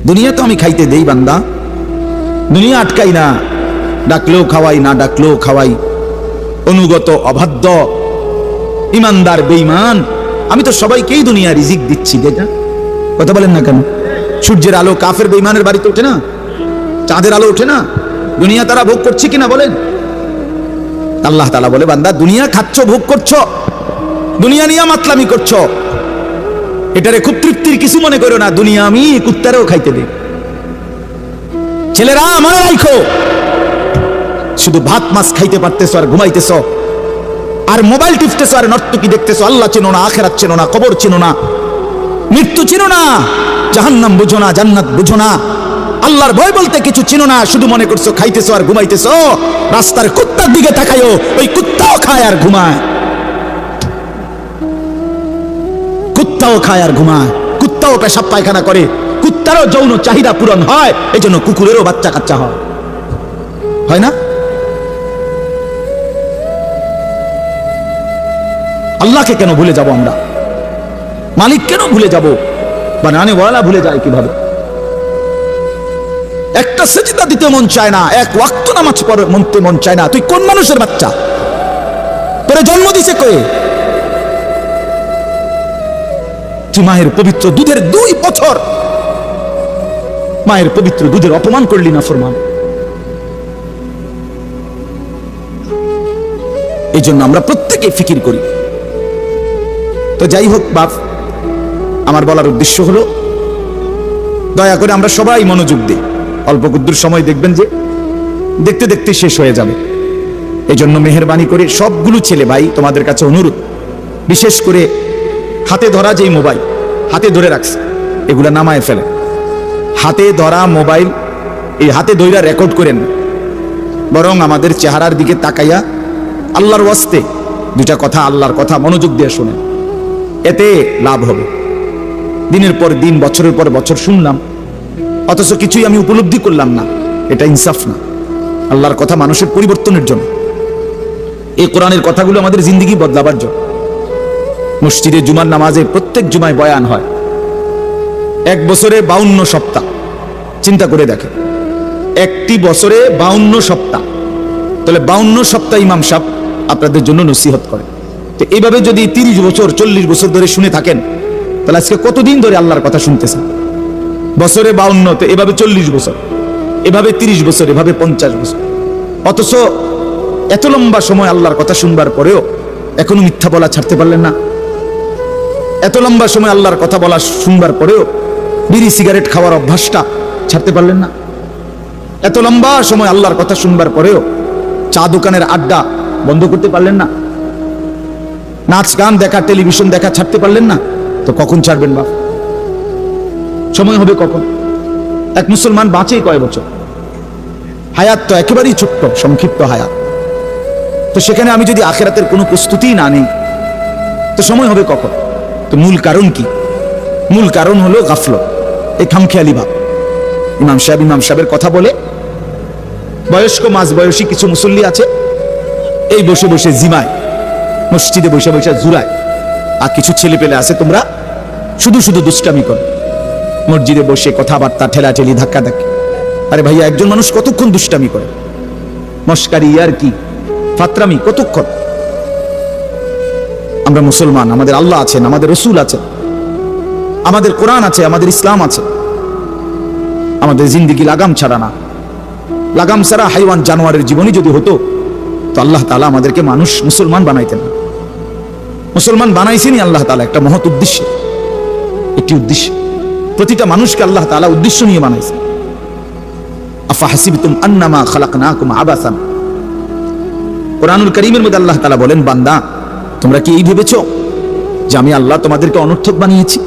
দুনিয়া তো আমি খাইতে দেই বান্দা, দুনিয়া আটকাই না, ডাকলেও খাওয়াই, না ডাকলেও খাওয়াই। অনুগত, অবাধ্য, ইমানদার, বেঈমান, আমি তো সবাইকেই দুনিয়া রিজিক দিচ্ছি। যেটা কথা বলেন না কেন? সূর্যের আলো কাফের বেঈমানের বাড়িতে ওঠে না? চাঁদের আলো ওঠে না? দুনিয়া তারা ভোগ করছে কিনা বলেন? আল্লাহ তাআলা বলে, বান্দা দুনিয়া খাচ্ছ, ভোগ করছো, দুনিয়া নিয়ে মাতলামি করছো, এটারে খুব তৃপ্তির কিছু মনে করো না। দুনিয়া আমি কুত্তারেও খাইতে দেই। ছেলেরা আমার রাখো, শুধু ভাত মাছ খাইতে পারতেছো আর ঘুমাইতেছো, আর মোবাইল টিপতেছো, আর নর্তকী দেখতেছো। আল্লাহ চেনো না, আখিরাত চেনো না, কবর চেনো না, মৃত্যু চেনো না, জাহান্নাম বুঝো না, জান্নাত বুঝো না, আল্লাহর ভয় বলতে কিছু চিনো না। শুধু মনে করছো খাইতেছো আর ঘুমাইতেছো। রাস্তার কুত্তার দিকে তাকায়ও, ওই কুত্তাও খায় আর ঘুমায়, কুত্তাও খায় আর ঘুমায়, কুত্তাও পেশাব পায়খানা করে, কুত্তারও যৌন চাহিদা পূরণ হয়, এই জন্য কুকুরেরও বাচ্চা কাচ্চা হয়, হয় না? আল্লাহকে কেন ভুলে যাব আমরা? মালিক কেন ভুলে যাব? বানানে ওয়ালা ভুলে যায় কিভাবে? একটা সেজদা দিতে মন চায় না, এক ওয়াক্ত নামাজ পড়তে মন চায় না। তুই কোন মানুষের বাচ্চা? তোরে জন্ম দিছে কয়ে? তুই মায়ের পবিত্র দুধের 2 বছর মায়ের পবিত্র দুধের অপমান করলি না ফরমান। এই জন্য আমরা প্রত্যেকে ফিকির করি। তো যাই হোক বাপ, আমার বলার উদ্দেশ্য হলো, দয়া করে আমরা সবাই মনোযোগ দিই। অল্প কুদ্দুর সময় দেখবেন যে দেখতে দেখতে শেষ হয়ে যাবে। এই জন্য মেহেরবানি করে সবগুলো ছেলে ভাই তোমাদের কাছে অনুরোধ, বিশেষ করে হাতে ধরা যেই মোবাইল হাতে ধরে রাখছে, এগুলা নামায় ফেলে। হাতে ধরা মোবাইল এই হাতে ধইরা রেকর্ড করেন, বরং আমাদের চেহারার দিকে তাকাইয়া আল্লাহর ওয়াস্তে 2টা কথা, আল্লাহর কথা মনোযোগ দিয়ে শোনেন, এতে লাভ হবে। দিনের পর দিন, বছরের পর বছর শুনলাম, অথচ কিছুই আমি উপলব্ধি করলাম না। এটা ইনসাফ না। আল্লাহর কথা মানুষের পরিবর্তনের জন্য, এই কোরআনের কথাগুলো আমাদের জিন্দেগি বদলাবার জন্য। মসজিদে জুমার নামাজে প্রত্যেক জুমায় বয়ান হয়, 1 বছরে 52 সপ্তাহ। চিন্তা করে দেখে, একটি বছরে 52 সপ্তাহ, তাহলে 52 সপ্তাহ ইমাম সাহেব আপনাদের জন্য নসিহত করে। তো এইভাবে যদি 30 বছর 40 বছর ধরে শুনে থাকেন, তাহলে আজকে কতদিন ধরে আল্লাহর কথা শুনতেছেন? বছরে 52, তো এভাবে 40 বছর, এভাবে 30 বছর, এভাবে 50 বছর। অথচ এত লম্বা সময় আল্লাহর কথা শুনবার পরেও এখনো মিথ্যা বলা ছাড়তে পারলেন না। এত লম্বা সময় আল্লাহর কথা বলা শুনবার পরেও বিড়ি সিগারেট খাওয়ার অভ্যাসটা ছাড়তে পারলেন না। এত লম্বা সময় আল্লাহর কথা শুনবার পরেও চা দোকানের আড্ডা বন্ধ করতে পারলেন না। নাচ গান দেখা, টেলিভিশন দেখা ছাড়তে পারলেন না। তো কখন ছাড়বেন বাপ? সময় হবে কখন? এক মুসলমান বাঁচে কয় বছর? হায়াত তো একেবারেই ছোট্ট, সংক্ষিপ্ত হায়াত। তো সেখানে আমি যদি আখিরাতের কোনো প্রস্তুতি না নেই, তো সময় হবে কখন? তো মূল কারণ কি? মূল কারণ হলো গাফলত, এই খামখেয়ালি ভাব। ইমাম সাহেবের কথা বলে, বয়স্ক মাঝ বয়সী কিছু মুসল্লি আছে, এই বসে বসে জিমায়, মসজিদে বসে বসে জুরায়। আর কিছু ছেলে পেলে আছে, তোমরা শুধু শুধু দুষ্টামি করো, মসজিদে বসে কথাবার্তা, ঠেলাঠেলি, ধাক্কাধাক্কি। আরে ভাইয়া, একজন মানুষ কতক্ষণ দুষ্টামি করে? মস্কারি, আর কি ফাত্রামি, কতক্ষণ? আমরা মুসলমান, আমাদের আল্লাহ আছেন, আমাদের রসুল আছেন, আমাদের কোরআন আছে, আমাদের ইসলাম আছে। আমাদের জিন্দেগি লাগাম ছাড়া না। লাগাম ছাড়া হাইওয়ান জানোয়ারের জীবনই যদি হতো, তো আল্লাহ তাআলা আমাদেরকে মানুষ মুসলমান বানাইতেন না। মুসলমান বানাইছেনই আল্লাহ তাআলা একটা মহৎ উদ্দেশ্যে, একটি উদ্দেশ্য। প্রতিটা মানুষকে আল্লাহ তাআলা উদ্দেশ্য নিয়ে বানাইছেন। আফা হাসিবতুম আন্নামা খালাকনাকুম আবাসান। কোরআনুল কারীমের মধ্যে আল্লাহ তাআলা বলেন, বান্দা তোমরা কি এই ভেবেছো যে আমি আল্লাহ তোমাদেরকে অনর্থক বানিয়েছি?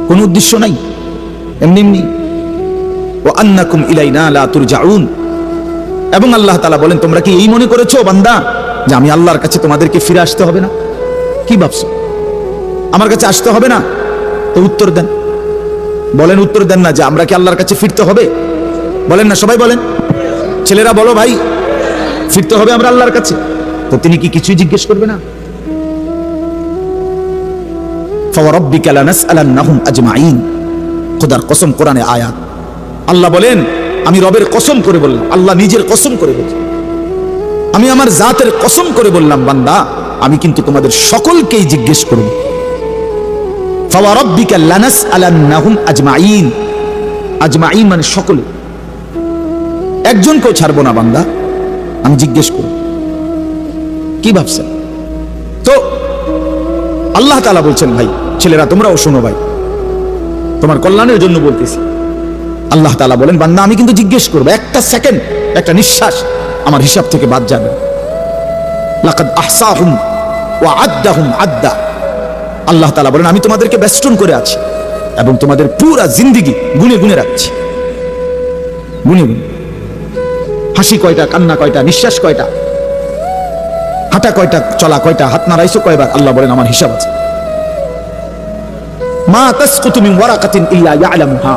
কোনো উদ্দেশ্য নাই, এমনি এমনি। ওয়া আন্নাকুম ইলাইনা লা তুরজাউন। এবং আল্লাহ তাআলা বলেন, তোমরা কি এই মনে করেছো বান্দা যে আমি আল্লাহর কাছে তোমাদেরকে ফিরে আসতে হবে না? কি ভাবছো আমার কাছে আসতে হবে না? তো উত্তর দেন, বলেন, উত্তর দেন না যে আমরা কি আল্লাহর কাছে ফিরতে হবে? বলেন না, সবাই বলেন। ছেলেরা বলো, ভাই ফিরতে হবে আমরা আল্লাহর কাছে। তো তিনি কি কিছুই জিজ্ঞেস করবে না? ফাওয়ারাব্বিকা লানাসআলান্নাহুম আজমাইন। খোদার কসম, কোরআনে আয়াত। আল্লাহ বলেন, আমি রবের কসম করে বললাম, আল্লাহ নিজের কসম করে বলছেন, আমি আমার জাতের কসম করে বললাম, বান্দা আমি কিন্তু তোমাদের সকলকেই জিজ্ঞেস করব। ফাওয়ারাব্বিকা লানাসআলান্নাহুম আজমাইন। আজমাইন মানে সকলে, একজনকেও ছাড়বো না বান্দা, আমি জিজ্ঞেস করব। কি ভাবছেন? তো আল্লাহ তাআলা বলছেন, ভাই ছেলেরা তোমরাও শোনো, ভাই তোমার কল্যাণের জন্য বলতেছি। আল্লাহ তাআলা বলেন, বান্দা আমি কিন্তু জিজ্ঞেস করবো, একটা সেকেন্ড, একটা নিঃশ্বাস আমার হিসাব থেকে বাদ যাবে। লাকাদ আহসাহুম ওয়া আদ্দাহুম আদ্দা। আল্লাহ তাআলা বলেন, আমি তোমাদেরকে বেষ্টন করে আছি এবং তোমাদের পুরা জিন্দেগি গুনে গুনে রাখছি, গুনে গুনে। হাসি কয়টা, কান্না কয়টা, নিঃশ্বাস কয়টা, হাঁটা কয়টা, চলা কয়টা, হাত নাড়াইছো কয়বার, আল্লাহ বলেন আমার হিসাব আছে। মা তাসকুতু মিন ওয়ারাকাতিন ইল্লা ইয়ালামুহা।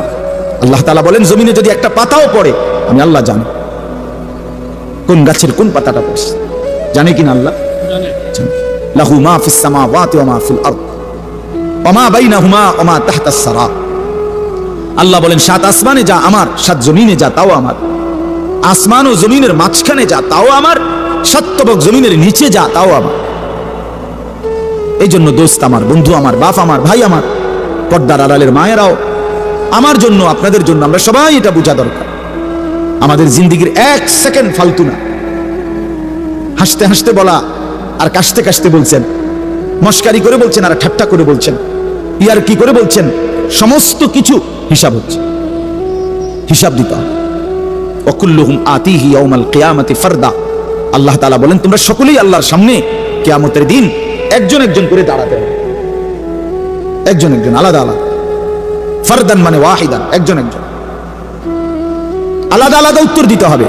আল্লাহ তাআলা বলেন, জমিনে যদি একটা পাতাও পড়ে আমি আল্লাহ জানি, কোন গাছের কোন পাতাটা পড়ছে, জানে কিনা আল্লাহ? জানে। লাহু মা ফিস সামাওয়াতি ওয়া মা ফিল আরদ ওয়া মা বাইনাহুমা ওয়া মা তাহতাস সারা। আল্লাহ বলেন, সাত আসমানে যা আমার, সাত জমিনে যা তাও আমার, আসমান ও জমিনের মাঝখানে যা তাও আমার, সাত তবক জমিনের নিচে যা তাও আমার। এই জন্য দোস্ত আমার, বন্ধু আমার, বাপ আমার, ভাই আমার, পর্দার আড়ালের মায়েরাও, আমার জন্য আপনাদের জন্য আমরা সবাই এটা বোঝা দরকার, আমাদের জিন্দেগির এক সেকেন্ড ফালতু না। হাসতে হাসতে বলা আর কাশতে কাশতে বলছেন, মস্কারি করে বলছেন আর ঠাট্টা করে বলছেন, ইয়ার কি করে বলছেন, সমস্ত কিছু হিসাব হচ্ছে, হিসাব দিতে হবে। ওয়াকুল্লুহুম আতিহি ইয়াউমাল কিয়ামাতি ফারদা। আল্লাহ তাআলা বলেন, তোমরা সকলেই আল্লাহর সামনে কিয়ামতের দিন একজন একজন করে দাঁড়াতে হবে, একজন একজন, আলাদা আলাদা। ফারদান মানে ওয়াহিদান, একজন একজন, আলাদা আলাদা উত্তর দিতে হবে।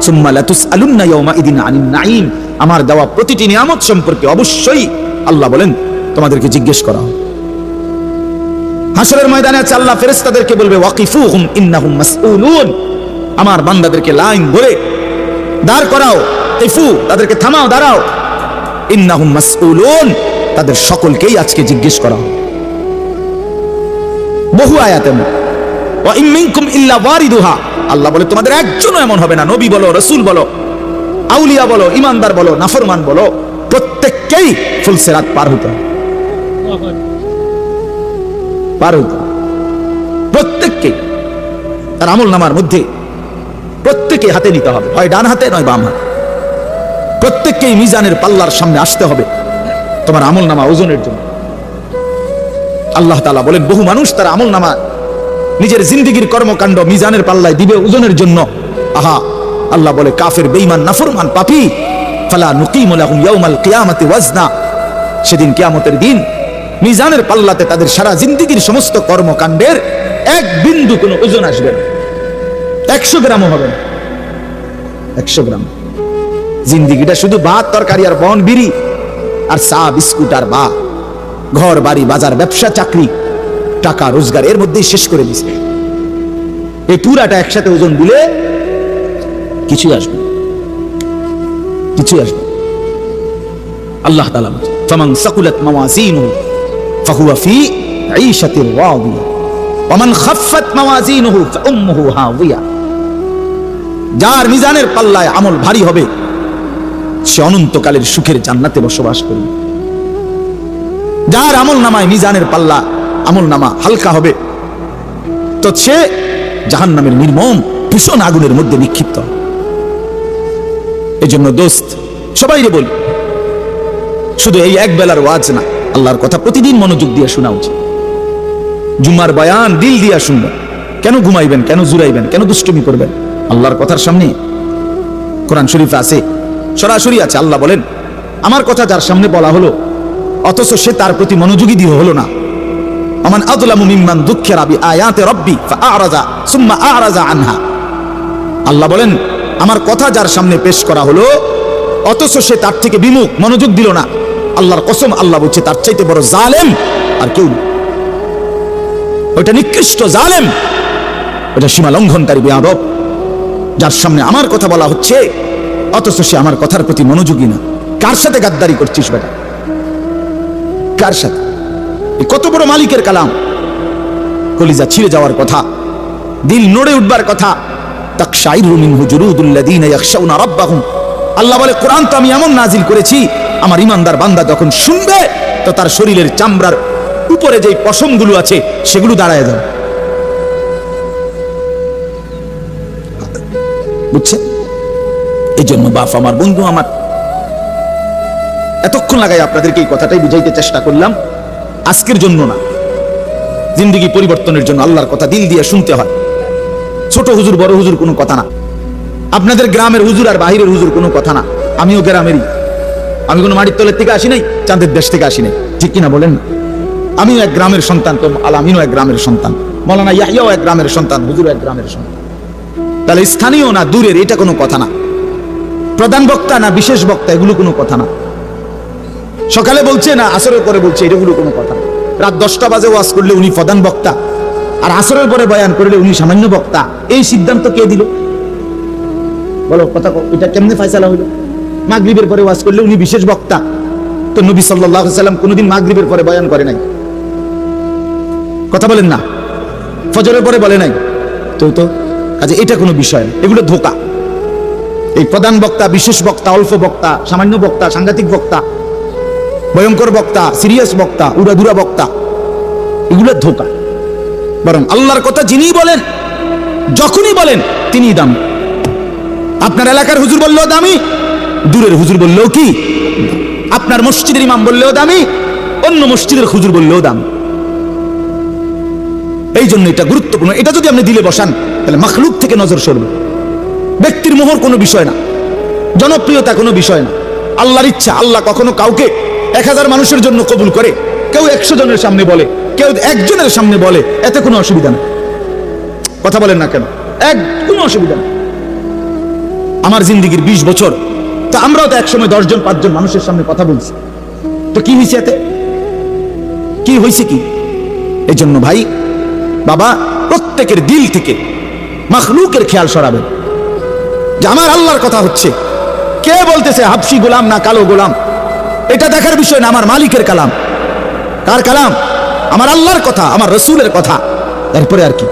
সুম্মা লাতুসআলুন্না ইয়াউমাইদিন আনিন নাঈম। আমার দেওয়া প্রতিটি নিয়ামত সম্পর্কে অবশ্যই আল্লাহ বলেন তোমাদেরকে জিজ্ঞেস করা হবে। হাসরের ময়দানে আছে, আল্লাহ ফেরেশতাদেরকে বলবে, ওয়াকিফুহুম ইন্নাহুম মাসউলুন। আমার বান্দাদেরকে লাইন ধরে দাঁড় করাও, কিফু তাদেরকে থামাও, দাঁড়াও। ইন্নাহুম মাসউলুন, তাদের সকলকেই আজকে জিজ্ঞেস করা হবে। বহু আয়াতে ওয়া ইন মিনকুম ইল্লা ওয়ারিদুহা। আল্লাহ বলে তোমাদের একজনও এমন হবে না, নবী বলো, রাসূল বলো, আউলিয়া বলো, ইমানদার বলো, নাফরমান বলো, প্রত্যেককেই ফুলসিরাত পার হতে হবে, পার হতে হবে প্রত্যেককে। তার আমল নামার মধ্যে প্রত্যেকে হাতে নিতে হবে, হয় ডান হাতে নয় বাম হাতে। প্রত্যেককেই মিজানের পাল্লার সামনে আসতে হবে তোমার আমল নামা ওজনের জন্য। আল্লাহ তাআলা বলেন, বহু মানুষ তার আমল নামা নিজের জিন্দেগির কর্মকাণ্ড মিজানের পাল্লায় দিবে ওজনের জন্য। আহা, আল্লাহ বলে, কাফের, বেঈমান, নাফরমান, পাপী, ফালা নুকিমু লাহুম ইয়াউমাল কিয়ামাতি ওয়াজনা। সেদিন কিয়ামতের দিন মিজানের পাল্লাতে তাদের সারা জিন্দেগির সমস্ত কর্মকাণ্ডের এক বিন্দু কোনো ওজন আসবে না, 100 গ্রামও হবে না, 100 গ্রাম। জিন্দেগিটা শুধু ভাত তরকারি আর বন বিড়ি আর চা বিস্কুট আর বা ঘর বাড়ি বাজার ব্যবসা চাকরি টাকা রোজগার এর মধ্যেই শেষ করে দিছে। এই পুরাটা একসাথে ওজন দিলে কিছুই আসবে, কিছুই আসবে। আল্লাহ তাআলা বলেন, ফামান সাকুলাত মাওয়াজিনুহু ফাহুয়া ফি ঈশাতির রাদিয়া ওয়া মান খাফফাত মাওয়াজিনুহু ফাউম্মুহু হাওিয়া। যার মিজানের পাল্লায় আমল ভারী হবে সে অনন্তকালের সুখের জান্নাতে বসবাস করবে। যার আমল নামায় মিজানের পাল্লা আমল নামা হালকা হবে তো সে জাহান্নামের নির্মম ভীষণ আগুনের মধ্যে নিক্ষিপ্ত। এই জন্য দোস্ত সবাইরে বলি, শুধু এই এক বেলার ওয়াজ না, আল্লাহর কথা প্রতিদিন মনোযোগ দিয়ে শোনা উচিত। জুমার বয়ান দিল দিয়া শুনবেন, কেন ঘুমাইবেন, কেন জুরাইবেন, কেন দুষ্টুমি করবেন? আল্লাহর কথার সামনে কোরআন শরীফে আছে, সরাসরি আছে। আল্লাহ বলেন, আমার কথা যার সামনে বলা হলো অথচ সে তার প্রতি মনোযোগী দিয়ে হলো না। আমান আযলামু মিম্মান যুক্কিরা বিআয়াতি রাব্বি ফাআরাযা সুম্মা আ'রাযা আনহা। আল্লাহ বলেন, আমার কথা যার সামনে পেশ করা হলো অথচ সে তার থেকে বিমুখ, মনোযোগ দিল না। আল্লাহর কসম, আল্লাহ বলছে তার চাইতে বড় জালেম আর কেউ নেই। ওইটা নিকৃষ্ট জালেম, ওটা সীমা লঙ্ঘনকারী বেয়াদব, যার সামনে আমার কথা বলা হচ্ছে অথচ সে আমার কথার প্রতি মনোযোগী না। কার সাথে গাদ্দারি করছিস বেটা? কার সাথে? কত বড় মালিকের কালাম, কলিজা ছিঁড়ে যাওয়ার কথা, দিল নড়ে উঠবার কথা। তাকশাইরু মিনহু জুলুদুল্লাযীনা ইয়াখশাউনা রাব্বাহুম। আল্লাহ বলে, কোরআন তো আমি এমন নাজিল করেছি, আমার ঈমানদার বান্দা যখন শুনবে তো তার শরীরের চামড়ার উপরে যে পশমগুলো আছে সেগুলো দাঁড়ায় যাবে। বুঝছে? এই জন্য বাপ আমার, বন্ধু আমার, এতক্ষণ লাগাই আপনাদেরকে এই কথাটাই বুঝাইতে চেষ্টা করলাম। আজকের জন্য না, জিন্দেগি পরিবর্তনের জন্য আল্লাহর কথা দিল দিয়ে শুনতে হয়। ছোট হুজুর বড় হুজুর কোনো কথা না, আপনাদের গ্রামের হুজুর আর বাহিরের হুজুর কোনো কথা না। আমিও গ্রামেরই, আমি কোনো মাটির তলের থেকে আসি নাই, চাঁদের দেশ থেকে আসি নাই, ঠিক কিনা বলেন না? আমিও এক গ্রামের সন্তান, তো আমিনও এক গ্রামের সন্তান, মৌলানা ইয়াহিয়াও এক গ্রামের সন্তান, হুজুরও এক গ্রামের সন্তান। তাহলে স্থানীয় না দূরের এটা কোনো কথা না, প্রধান বক্তা না বিশেষ বক্তা এগুলো কোনো কথা না, সকালে বলছে না আসরের পরে বলছে এগুলো কোনো কথা না। রাত 10টা বাজে ওয়াজ করলে উনি প্রধান বক্তা, আর আসরের পরে বয়ান করলে উনি সামান্য বক্তা। এই সিদ্ধান্ত কে দিল বলো? কথা এটা কেমনে ফয়সালা হইল? মাগরিবের পরে ওয়াজ করলে উনি বিশেষ বক্তা, তো নবী সাল্লাল্লাহু আলাইহি ওয়াসাল্লাম কোনোদিন মাগরিবের পরে বয়ান করে নাই, কথা বলেন না, ফজরের পরে বলে নাই, তো কাজে এটা কোনো বিষয় না, এগুলো ধোঁকা। এই প্রধান বক্তা, বিশেষ বক্তা, অল্প বক্তা, সামান্য বক্তা, সাংঘাতিক বক্তা, ভয়ঙ্কর বক্তা, সিরিয়াস বক্তা, উড়াধুরা বক্তা, এগুলো ধোঁকা। বরং আল্লাহর কথা যিনি বলেন, যখনই বলেন তিনিই দামি। আপনার এলাকার হুজুর বললেও দামি, দূরের হুজুর বললেও কি, আপনার মসজিদের ইমাম বললেও দামি, অন্য মসজিদের হুজুর বললেও দামি। এই জন্য এটা গুরুত্বপূর্ণ। এটা যদি আপনি দিলে বসান তাহলে মাখলুক থেকে নজর সরবে। ব্যক্তির মোহর কোনো বিষয় না, জনপ্রিয়তা কোনো বিষয় না, আল্লাহর ইচ্ছা। আল্লাহ কখনো কাউকে 1000 মানুষের জন্য কবুল করে, কেউ 100 জনের সামনে বলে, কেউ একজনের সামনে বলে, এতে কোনো অসুবিধা নেই। কথা বলেন না কেন? কোনো অসুবিধা নেই। আমার জিন্দিগির 20 বছর, তা আমরাও তো একসময় 10 জন 5 জন মানুষের সামনে কথা বলছি, তো কি হয়েছে এতে? কি হয়েছে কি? এই জন্য ভাই বাবা, প্রত্যেকের দিল থেকে মাখলুকের খেয়াল সরাবেন যে আমার আল্লাহর কথা হচ্ছে। কে বলতেছে হাবশি গোলাম না কালো গোলাম, এটা দেখার বিষয় না, আমার মালিকের কালাম। কার কালাম? আমার আল্লাহর কথা, আমার রসুলের কথা। এরপরে আর কি?